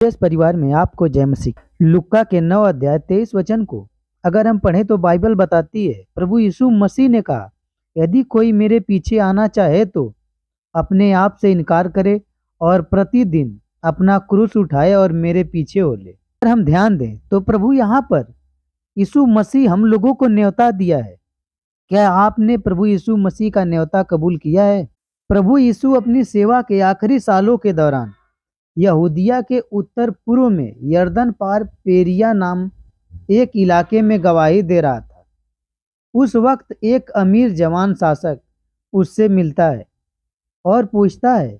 इस परिवार में आपको जय मसीह। लुक्का के 9 अध्याय 23 वचन को अगर हम पढ़ें तो बाइबल बताती है, प्रभु यीशु मसीह ने कहा, यदि कोई मेरे पीछे आना चाहे तो अपने आप से इनकार करे और प्रतिदिन अपना क्रूस उठाए और मेरे पीछे हो ले। अगर हम ध्यान दें तो प्रभु यहाँ पर यीशु मसीह हम लोगों को न्योता दिया है। क्या आपने प्रभु यीशु मसीह का न्योता कबूल किया है? प्रभु यीशु अपनी सेवा के आखिरी सालों के दौरान यहूदिया के उत्तर पूर्व में यरदन पार पेरिया नाम एक इलाके में गवाही दे रहा था। उस वक्त एक अमीर जवान शासक उससे मिलता है और पूछता है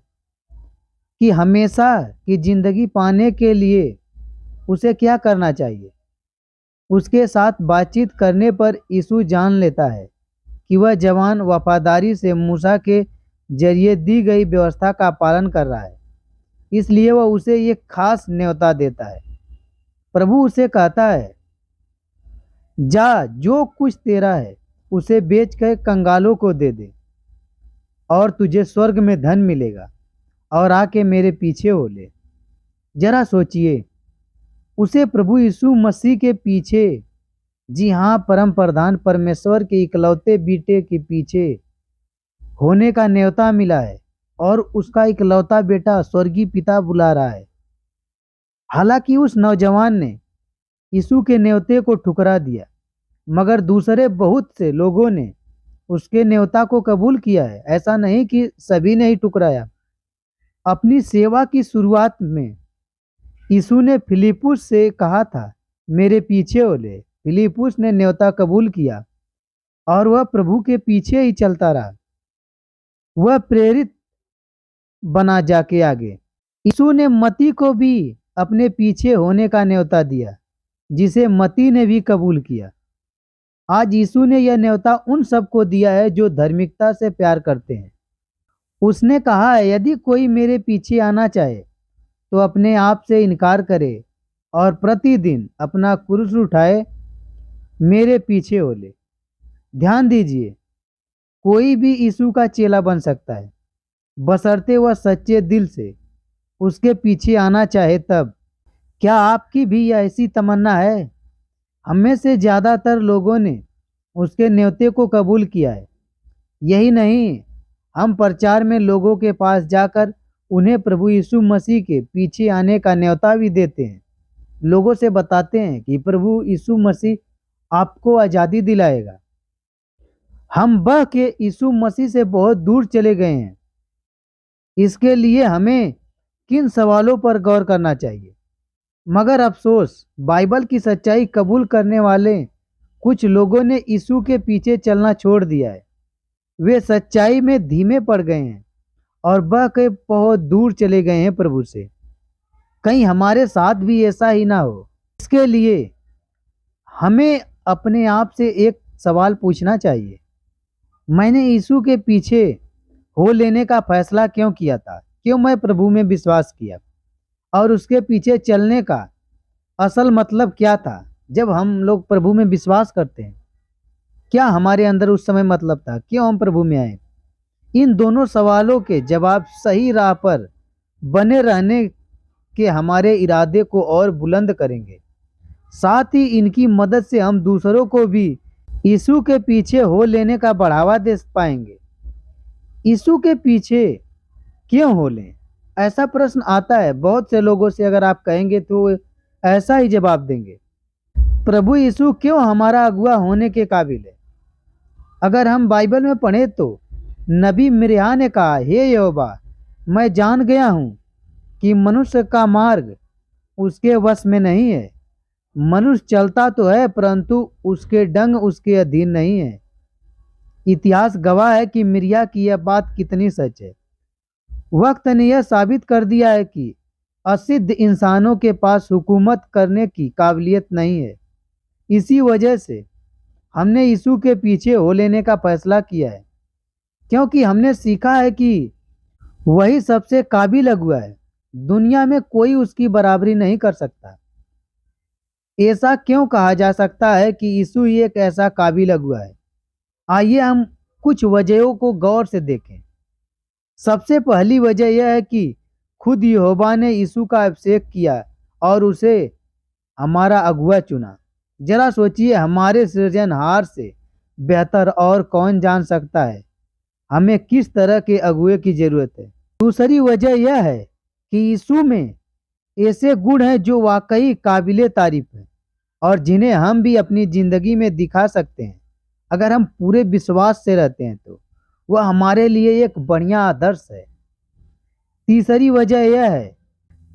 कि हमेशा की जिंदगी पाने के लिए उसे क्या करना चाहिए। उसके साथ बातचीत करने पर यीशु जान लेता है कि वह जवान वफादारी से मूसा के जरिए दी गई व्यवस्था का पालन कर रहा है, इसलिए वह उसे एक खास न्योता देता है। प्रभु उसे कहता है, जा, जो कुछ तेरा है उसे बेच कर कंगालों को दे दे और तुझे स्वर्ग में धन मिलेगा, और आके मेरे पीछे हो ले। जरा सोचिए, उसे प्रभु यीशु मसीह के पीछे, जी हाँ, परम प्रधान परमेश्वर के इकलौते बेटे के पीछे होने का न्योता मिला है और उसका इकलौता बेटा स्वर्गीय पिता बुला रहा है। हालांकि उस नौजवान ने यीशु के न्योते को ठुकरा दिया, मगर दूसरे बहुत से लोगों ने उसके न्योता को कबूल किया है। ऐसा नहीं कि सभी ने ही ठुकराया। अपनी सेवा की शुरुआत में यीशु ने फिलिपुस से कहा था, मेरे पीछे हो ले। फिलिपुस ने न्योता कबूल किया और वह प्रभु के पीछे ही चलता रहा। वह प्रेरित बना जाके आगे। यीशु ने मती को भी अपने पीछे होने का न्योता दिया, जिसे मती ने भी कबूल किया। आज यीशु ने यह न्योता उन सबको दिया है जो धार्मिकता से प्यार करते हैं। उसने कहा है, यदि कोई मेरे पीछे आना चाहे तो अपने आप से इनकार करे और प्रतिदिन अपना क्रूस उठाए मेरे पीछे हो ले। ध्यान दीजिए, कोई भी यीशु का चेला बन सकता है, बशर्ते वह सच्चे दिल से उसके पीछे आना चाहे तब। क्या आपकी भी ऐसी तमन्ना है? हम में से ज़्यादातर लोगों ने उसके न्योते को कबूल किया है। यही नहीं, हम प्रचार में लोगों के पास जाकर उन्हें प्रभु यीशु मसीह के पीछे आने का न्योता भी देते हैं। लोगों से बताते हैं कि प्रभु यीशु मसीह आपको आज़ादी दिलाएगा। हम बह के यीशु मसीह से बहुत दूर चले गए हैं। इसके लिए हमें किन सवालों पर गौर करना चाहिए। मगर अफसोस, बाइबल की सच्चाई कबूल करने वाले कुछ लोगों ने यीशु के पीछे चलना छोड़ दिया है। वे सच्चाई में धीमे पड़ गए हैं और बह के बहुत दूर चले गए हैं प्रभु से। कहीं हमारे साथ भी ऐसा ही ना हो। इसके लिए हमें अपने आप से एक सवाल पूछना चाहिए, मैंने यीशु के पीछे हो लेने का फैसला क्यों किया था? क्यों मैं प्रभु में विश्वास किया? और उसके पीछे चलने का असल मतलब क्या था? जब हम लोग प्रभु में विश्वास करते हैं, क्या हमारे अंदर उस समय मतलब था? क्यों हम प्रभु में आए? इन दोनों सवालों के जवाब सही राह पर बने रहने के हमारे इरादे को और बुलंद करेंगे। साथ ही इनकी मदद से हम दूसरों को भी यीशु के पीछे हो लेने का बढ़ावा दे पाएंगे। यीशु के पीछे क्यों हो लें? ऐसा प्रश्न आता है बहुत से लोगों से। अगर आप कहेंगे तो ऐसा ही जवाब देंगे, प्रभु यीशु क्यों हमारा अगुआ होने के काबिल है। अगर हम बाइबल में पढ़ें तो नबी मिर्या ने कहा, हे यहोवा, मैं जान गया हूँ कि मनुष्य का मार्ग उसके वश में नहीं है। मनुष्य चलता तो है परंतु उसके डंग उसके अधीन नहीं है। इतिहास गवाह है कि मिर्या की यह बात कितनी सच है। वक्त ने यह साबित कर दिया है कि असिद्ध इंसानों के पास हुकूमत करने की काबिलियत नहीं है। इसी वजह से हमने यीशु के पीछे हो लेने का फैसला किया है, क्योंकि हमने सीखा है कि वही सबसे काबिल अगुआ है। दुनिया में कोई उसकी बराबरी नहीं कर सकता। ऐसा क्यों कहा जा सकता है कि यीशु ही एक ऐसा काबिल अगुआ है? आइए हम कुछ वजहों को गौर से देखें। सबसे पहली वजह यह है कि खुद यहोवा ने यीशु का अभिषेक किया और उसे हमारा अगुआ चुना। जरा सोचिए, हमारे सृजनहार से बेहतर और कौन जान सकता है हमें किस तरह के अगुए की जरूरत है। दूसरी वजह यह है कि यीशु में ऐसे गुण हैं जो वाकई काबिले तारीफ है और जिन्हें हम भी अपनी जिंदगी में दिखा सकते हैं। अगर हम पूरे विश्वास से रहते हैं तो वह हमारे लिए एक बढ़िया आदर्श है। तीसरी वजह यह है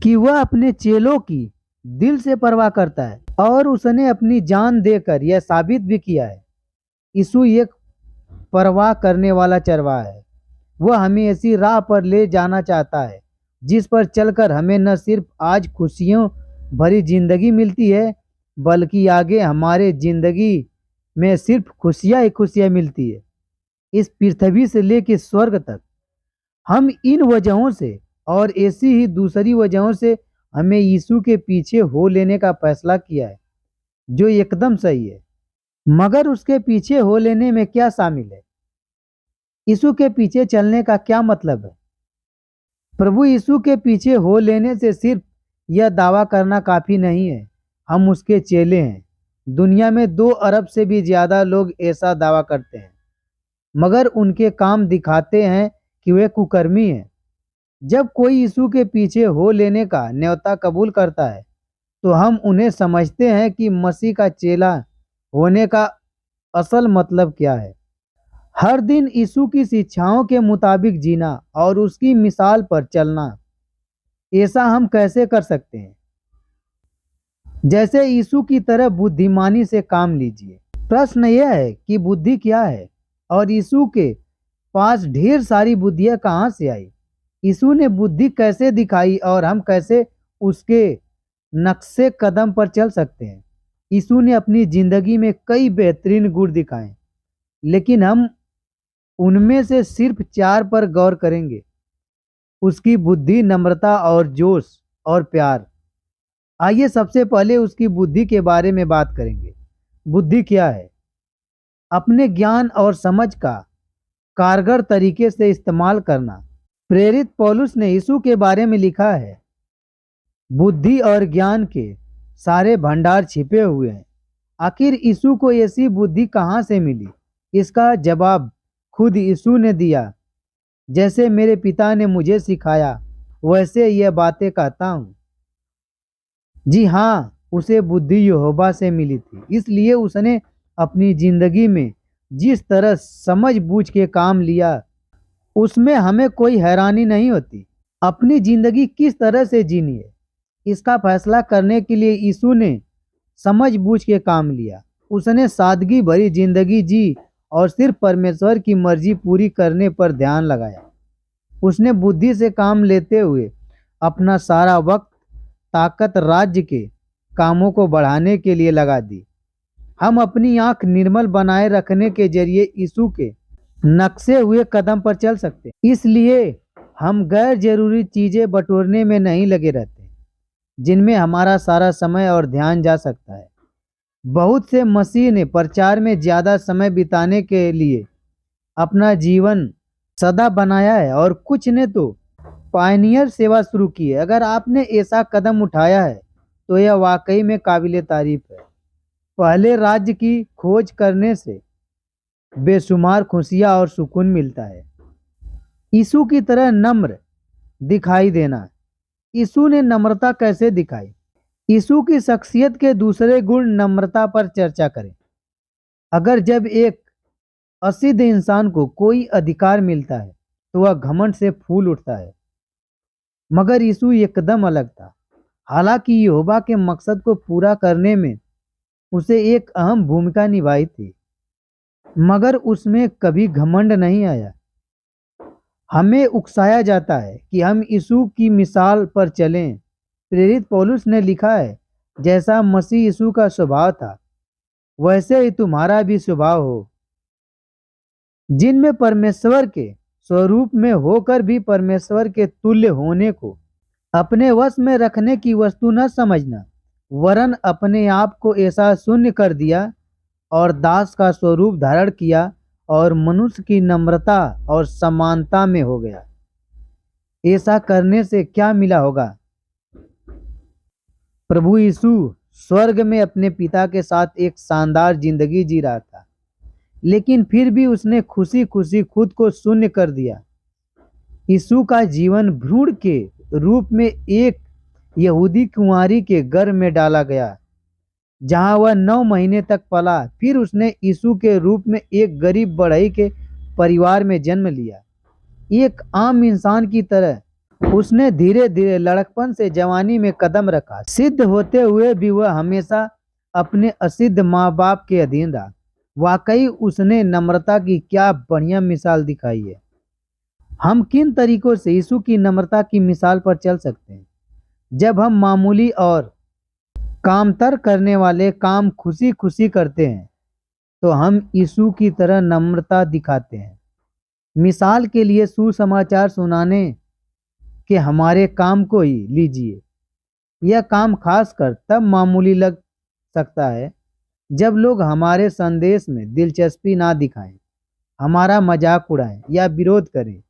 कि वह अपने चेलों की दिल से परवाह करता है और उसने अपनी जान देकर यह साबित भी किया है। यीशु एक परवाह करने वाला चरवाहा है। वह हमें ऐसी राह पर ले जाना चाहता है जिस पर चलकर हमें न सिर्फ आज खुशियों भरी जिंदगी मिलती है, बल्कि आगे हमारे जिंदगी में सिर्फ खुशियां ही खुशियां मिलती है, इस पृथ्वी से लेकर स्वर्ग तक। हम इन वजहों से और ऐसी ही दूसरी वजहों से हमें यीशु के पीछे हो लेने का फैसला किया है, जो एकदम सही है। मगर उसके पीछे हो लेने में क्या शामिल है? यीशु के पीछे चलने का क्या मतलब है? प्रभु यीशु के पीछे हो लेने से सिर्फ यह दावा करना काफी नहीं है हम उसके चेले हैं। दुनिया में 2 अरब से भी ज्यादा लोग ऐसा दावा करते हैं, मगर उनके काम दिखाते हैं कि वे कुकर्मी हैं। जब कोई यीशु के पीछे हो लेने का न्योता कबूल करता है तो हम उन्हें समझते हैं कि मसीह का चेला होने का असल मतलब क्या है। हर दिन यीशु की शिक्षाओं के मुताबिक जीना और उसकी मिसाल पर चलना। ऐसा हम कैसे कर सकते हैं? जैसे यीशु की तरह बुद्धिमानी से काम लीजिए। प्रश्न यह है कि बुद्धि क्या है और यीशु के पास ढेर सारी बुद्धियां कहाँ से आई? यीशु ने बुद्धि कैसे दिखाई और हम कैसे उसके नक्शे कदम पर चल सकते हैं? यीशु ने अपनी जिंदगी में कई बेहतरीन गुण दिखाए, लेकिन हम उनमें से सिर्फ 4 पर गौर करेंगे। उसकी बुद्धि, नम्रता और जोश और प्यार। आइए सबसे पहले उसकी बुद्धि के बारे में बात करेंगे। बुद्धि क्या है? अपने ज्ञान और समझ का कारगर तरीके से इस्तेमाल करना। प्रेरित पौलुस ने यीशु के बारे में लिखा है, बुद्धि और ज्ञान के सारे भंडार छिपे हुए हैं। आखिर यीशु को ऐसी बुद्धि कहाँ से मिली? इसका जवाब खुद यीशु ने दिया। जैसे मेरे पिता ने मुझे सिखाया वैसे यह बातें कहता हूँ। जी हाँ, उसे बुद्धि यहोवा से मिली थी, इसलिए उसने अपनी जिंदगी में जिस तरह समझ बूझ के काम लिया उसमें हमें कोई हैरानी नहीं होती। अपनी जिंदगी किस तरह से जीनी है, इसका फैसला करने के लिए यीशु ने समझ बूझ के काम लिया। उसने सादगी भरी जिंदगी जी और सिर्फ परमेश्वर की मर्जी पूरी करने पर ध्यान लगाया। उसने बुद्धि से काम लेते हुए अपना सारा वक्त ताकत राज्य के कामों को बढ़ाने के लिए लगा दी। हम अपनी आंख निर्मल बनाए रखने के जरिए यीशु के नक्शे हुए कदम पर चल सकते हैं। इसलिए हम गैर जरूरी चीजें बटोरने में नहीं लगे रहते, जिनमें हमारा सारा समय और ध्यान जा सकता है। बहुत से मसीह ने प्रचार में ज्यादा समय बिताने के लिए अपना जीवन सदा बनाया है और कुछ ने तो पायनियर सेवा शुरू की है। अगर आपने ऐसा कदम उठाया है तो यह वाकई में काबिले तारीफ है। पहले राज्य की खोज करने से बेशुमार खुशियां और सुकून मिलता है। यीशु की तरह नम्र दिखाई देना। यीशु ने नम्रता कैसे दिखाई? यीशु की शख्सियत के दूसरे गुण नम्रता पर चर्चा करें। अगर जब एक असिद्ध इंसान को कोई अधिकार मिलता है तो वह घमंड से फूल उठता है, मगर यीशु एकदम अलग था। हालांकि यहोवा के मकसद को पूरा करने में उसे एक अहम भूमिका निभाई थी, मगर उसमें कभी घमंड नहीं आया। हमें उकसाया जाता है कि हम यीशु की मिसाल पर चलें। प्रेरित पौलुस ने लिखा है, जैसा मसीह यीशु का स्वभाव था वैसे ही तुम्हारा भी स्वभाव हो। जिनमें परमेश्वर के स्वरूप में होकर भी परमेश्वर के तुल्य होने को अपने वश में रखने की वस्तु न समझना, वरन अपने आप को ऐसा शून्य कर दिया और दास का स्वरूप धारण किया और मनुष्य की नम्रता और समानता में हो गया। ऐसा करने से क्या मिला होगा? प्रभु यीशु स्वर्ग में अपने पिता के साथ एक शानदार जिंदगी जी रहा था, लेकिन फिर भी उसने खुशी खुशी खुद को शून्य कर दिया। यीशु का जीवन भ्रूण के रूप में एक यहूदी कुंवारी के गर्भ में डाला गया, जहां वह 9 महीने तक पला। फिर उसने यीशु के रूप में एक गरीब बढ़ई के परिवार में जन्म लिया। एक आम इंसान की तरह उसने धीरे धीरे लड़कपन से जवानी में कदम रखा। सिद्ध होते हुए भी वह हमेशा अपने असिद्ध माँ बाप के अधीन रहा। वाकई उसने नम्रता की क्या बढ़िया मिसाल दिखाई है। हम किन तरीकों से यीशु की नम्रता की मिसाल पर चल सकते हैं? जब हम मामूली और कामतर करने वाले काम खुशी खुशी करते हैं, तो हम यीशु की तरह नम्रता दिखाते हैं। मिसाल के लिए सुसमाचार सुनाने के हमारे काम को ही लीजिए। यह काम खासकर तब मामूली लग सकता है जब लोग हमारे संदेश में दिलचस्पी ना दिखाएं, हमारा मजाक उड़ाएं या विरोध करें।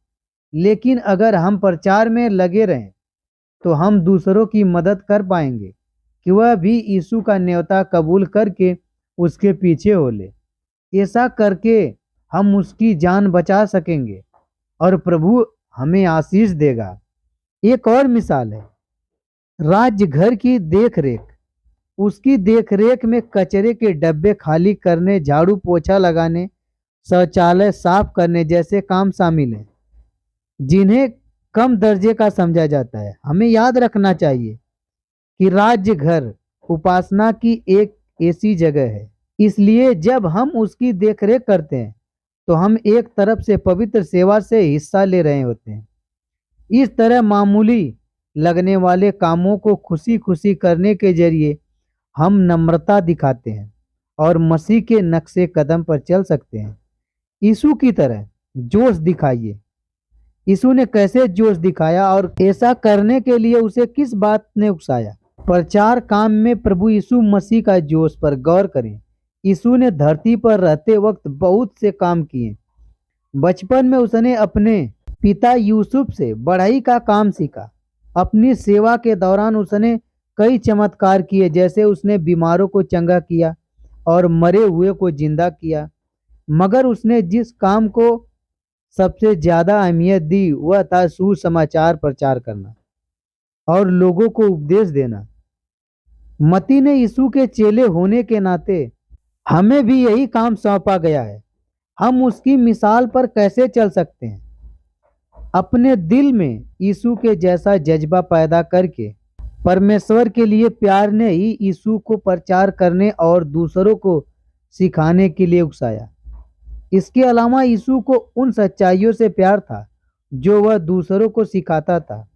लेकिन अगर हम प्रचार में लगे रहें, तो हम दूसरों की मदद कर पाएंगे कि वह भी यीशु का न्योता कबूल करके उसके पीछे हो ले। ऐसा करके हम उसकी जान बचा सकेंगे और प्रभु हमें आशीष देगा। एक और मिसाल है राज्य घर की देखरेख। उसकी देखरेख में कचरे के डब्बे खाली करने, झाड़ू पोछा लगाने, शौचालय साफ करने जैसे काम शामिल हैं, जिन्हें कम दर्जे का समझा जाता है। हमें याद रखना चाहिए कि राज्य घर उपासना की एक ऐसी जगह है, इसलिए जब हम उसकी देखरेख करते हैं तो हम एक तरफ से पवित्र सेवा से हिस्सा ले रहे होते हैं। इस तरह मामूली लगने वाले कामों को खुशी खुशी करने के जरिए हम नम्रता दिखाते हैं और मसीह के नक्शे कदम पर चल सकते हैं। यीशु की तरह जोश दिखाइए। यीशु ने कैसे जोश दिखाया और ऐसा करने के लिए उसे किस बात ने उकसाया? प्रचार काम में प्रभु यीशु मसीह का जोश पर गौर करें। यीशु ने धरती पर रहते वक्त बहुत से काम किए। बचपन में उसने अपने पिता यूसुफ से बढ़ई का काम सीखा। अपनी सेवा के दौरान उसने कई चमत्कार किए, जैसे उसने बीमारों को चंगा किया और मरे हुए को जिंदा किया। मगर उसने जिस काम को सबसे ज्यादा अहमियत दी वह था सुसमाचार प्रचार करना और लोगों को उपदेश देना। मती ने यीशु के चेले होने के नाते हमें भी यही काम सौंपा गया है। हम उसकी मिसाल पर कैसे चल सकते हैं? अपने दिल में यीशु के जैसा जज्बा पैदा करके। परमेश्वर के लिए प्यार ने ही यीशु को प्रचार करने और दूसरों को सिखाने के लिए उकसाया। इसके अलावा यीशु को उन सच्चाइयों से प्यार था जो वह दूसरों को सिखाता था।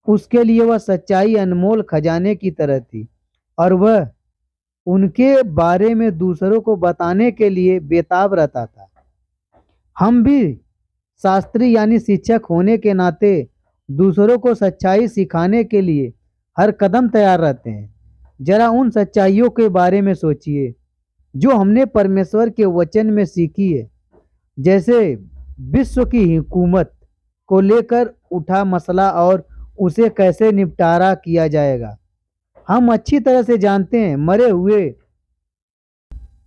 उसके लिए वह सच्चाई अनमोल खजाने की तरह थी और वह उनके बारे में दूसरों को बताने के लिए बेताब रहता था। हम भी शास्त्री यानी शिक्षक होने के नाते दूसरों को सच्चाई सिखाने के लिए हर कदम तैयार रहते हैं। जरा उन सच्चाइयों के बारे में सोचिए जो हमने परमेश्वर के वचन में सीखी है, जैसे विश्व की हुकूमत को लेकर उठा मसला और उसे कैसे निपटारा किया जाएगा। हम अच्छी तरह से जानते हैं मरे हुए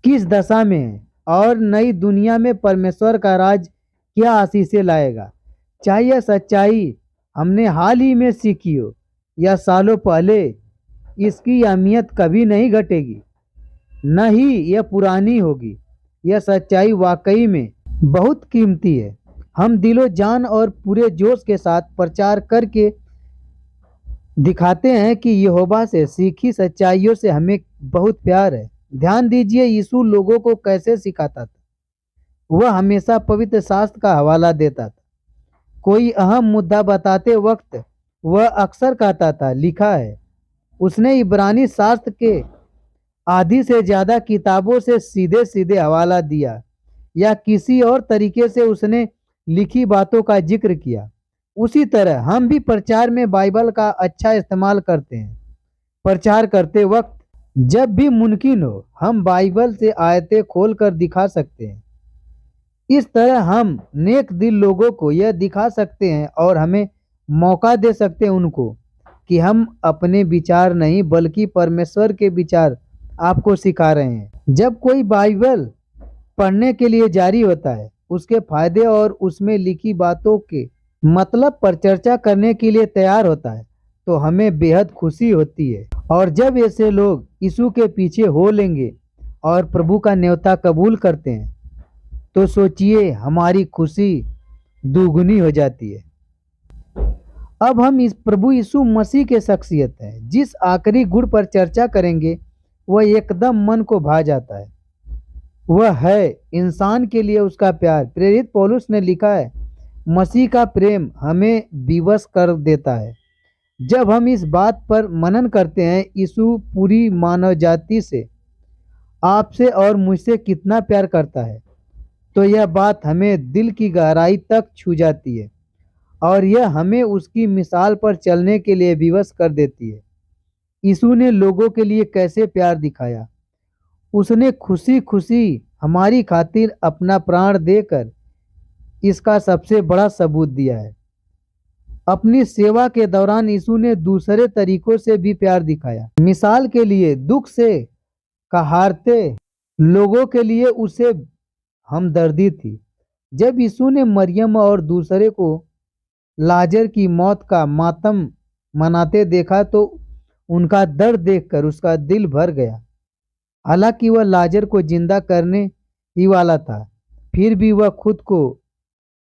किस दशा में है और नई दुनिया में परमेश्वर का राज क्या आशीषें लाएगा। चाहे यह सच्चाई हमने हाल ही में सीखी हो या सालों पहले, इसकी अहमियत कभी नहीं घटेगी, न ही यह पुरानी होगी। यह सच्चाई वाकई में बहुत कीमती है। हम दिलो जान और पूरे जोश के साथ प्रचार करके दिखाते हैं कि यहोवा से सीखी सच्चाइयों से हमें बहुत प्यार है। ध्यान दीजिए यीशु लोगों को कैसे सिखाता था। वह हमेशा पवित्र शास्त्र का हवाला देता था। कोई अहम मुद्दा बताते वक्त वह अक्सर कहता था, लिखा है। उसने इब्रानी शास्त्र के आधी से ज़्यादा किताबों से सीधे सीधे हवाला दिया या किसी और तरीके से उसने लिखी बातों का जिक्र किया। उसी तरह हम भी प्रचार में बाइबल का अच्छा इस्तेमाल करते हैं। प्रचार करते वक्त जब भी मुमकिन हो हम बाइबल से आयतें खोल कर दिखा सकते हैं। इस तरह हम नेक दिल लोगों को यह दिखा सकते हैं और हमें मौका दे सकते हैं उनको कि हम अपने विचार नहीं बल्कि परमेश्वर के विचार आपको सिखा रहे हैं। जब कोई बाइबल पढ़ने के लिए जारी होता है, उसके फायदे और उसमें लिखी बातों के मतलब पर चर्चा करने के लिए तैयार होता है, तो हमें बेहद खुशी होती है। और जब ऐसे लोग यीशु के पीछे हो लेंगे और प्रभु का न्योता कबूल करते हैं, तो सोचिए हमारी खुशी दुगुनी हो जाती है। अब हम इस प्रभु यीशु मसीह के शख्सियत है, जिस आखिरी गुण पर चर्चा करेंगे वह एकदम मन को भा जाता है। वह है इंसान के लिए उसका प्यार। प्रेरित पौलुस ने लिखा है, मसीह का प्रेम हमें विवश कर देता है। जब हम इस बात पर मनन करते हैं यीशु पूरी मानव जाति से, आपसे और मुझसे कितना प्यार करता है, तो यह बात हमें दिल की गहराई तक छू जाती है और यह हमें उसकी मिसाल पर चलने के लिए विवश कर देती है। यीशु ने लोगों के लिए कैसे प्यार दिखाया। उसने खुशी खुशी हमारी खातिर अपना प्राण देकर इसका सबसे बड़ा सबूत दिया है। अपनी सेवा के दौरान यीशु ने दूसरे तरीकों से भी प्यार दिखाया। मिसाल के लिए दुख से कहारते लोगों के लिए उसे हमदर्दी थी। जब यीशु ने मरियम और दूसरे को लाजर की मौत का मातम मनाते देखा तो उनका दर्द देखकर उसका दिल भर गया। हालांकि वह लाजर को जिंदा करने ही वाला था, फिर भी वह खुद को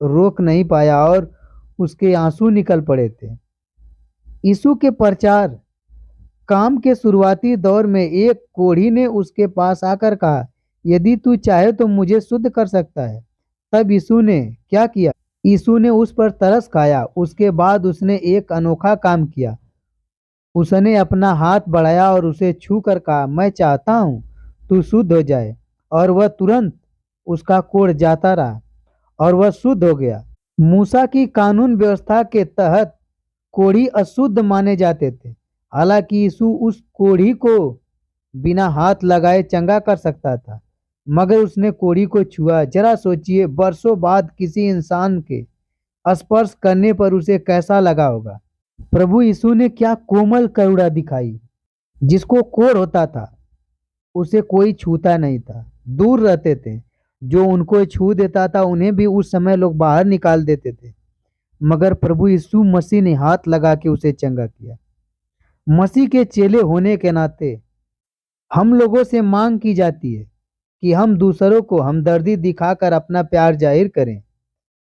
रोक नहीं पाया और उसके आंसू निकल पड़े थे। यीशु के प्रचार काम के शुरुआती दौर में एक कोढ़ी ने उसके पास आकर कहा, यदि तू चाहे तो मुझे शुद्ध कर सकता है। तब यीशु ने क्या किया? यीशु ने उस पर तरस खाया। उसके बाद उसने एक अनोखा काम किया। उसने अपना हाथ बढ़ाया और उसे छू कर कहा, मैं चाहता हूँ तू शुद्ध हो जाए। और वह तुरंत उसका कोढ़ जाता रहा और वह शुद्ध हो गया। मूसा की कानून व्यवस्था के तहत कोढ़ी अशुद्ध माने जाते थे। हालांकि यीशु उस कोढ़ी को बिना हाथ लगाए चंगा कर सकता था, मगर उसने कोढ़ी को छुआ। जरा सोचिए, बरसों बाद किसी इंसान के स्पर्श करने पर उसे कैसा लगा होगा। प्रभु यीशु ने क्या कोमल करुणा दिखाई। जिसको कोढ़ होता था उसे कोई छूता नहीं था, दूर रहते थे। जो उनको छू देता था उन्हें भी उस समय लोग बाहर निकाल देते थे, मगर प्रभु यीशु मसीह ने हाथ लगा के उसे चंगा किया। मसीह के चेले होने के नाते हम लोगों से मांग की जाती है कि हम दूसरों को हमदर्दी दिखाकर अपना प्यार जाहिर करें,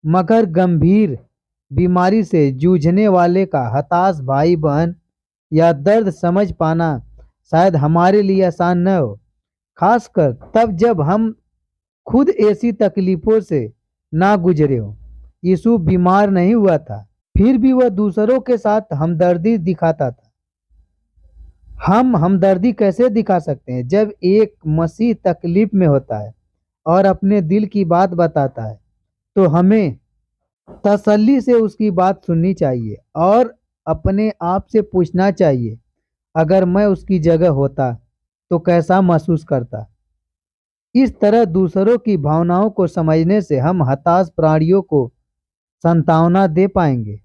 मगर गंभीर बीमारी से जूझने वाले का हताश भाई बहन या दर्द समझ पाना शायद हमारे लिए आसान न हो, खासकर तब जब हम खुद ऐसी तकलीफों से ना गुजरे हो। यीशु बीमार नहीं हुआ था, फिर भी वह दूसरों के साथ हमदर्दी दिखाता था। हम हमदर्दी कैसे दिखा सकते हैं? जब एक मसीह तकलीफ में होता है और अपने दिल की बात बताता है, तो हमें तसल्ली से उसकी बात सुननी चाहिए और अपने आप से पूछना चाहिए, अगर मैं उसकी जगह होता तो कैसा महसूस करता। इस तरह दूसरों की भावनाओं को समझने से हम हताश प्राणियों को सांत्वना दे पाएंगे।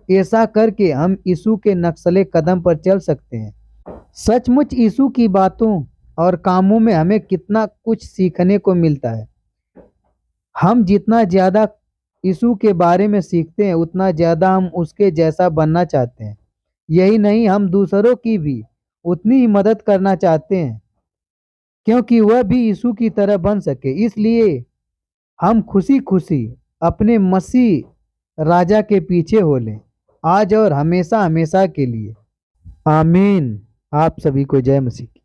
ऐसा करके हम यीशु के नक्शे कदम पर चल सकते हैं। सचमुच यीशु की बातों और कामों में हमें कितना कुछ सीखने को मिलता है। हम जितना ज़्यादा यीशु के बारे में सीखते हैं, उतना ज़्यादा हम उसके जैसा बनना चाहते हैं। यही नहीं, हम दूसरों की भी उतनी ही मदद करना चाहते हैं, क्योंकि वह भी यीशु की तरह बन सके। इसलिए हम खुशी खुशी अपने मसीह राजा के पीछे हो लें, आज और हमेशा हमेशा के लिए। आमीन। आप सभी को जय मसीह की।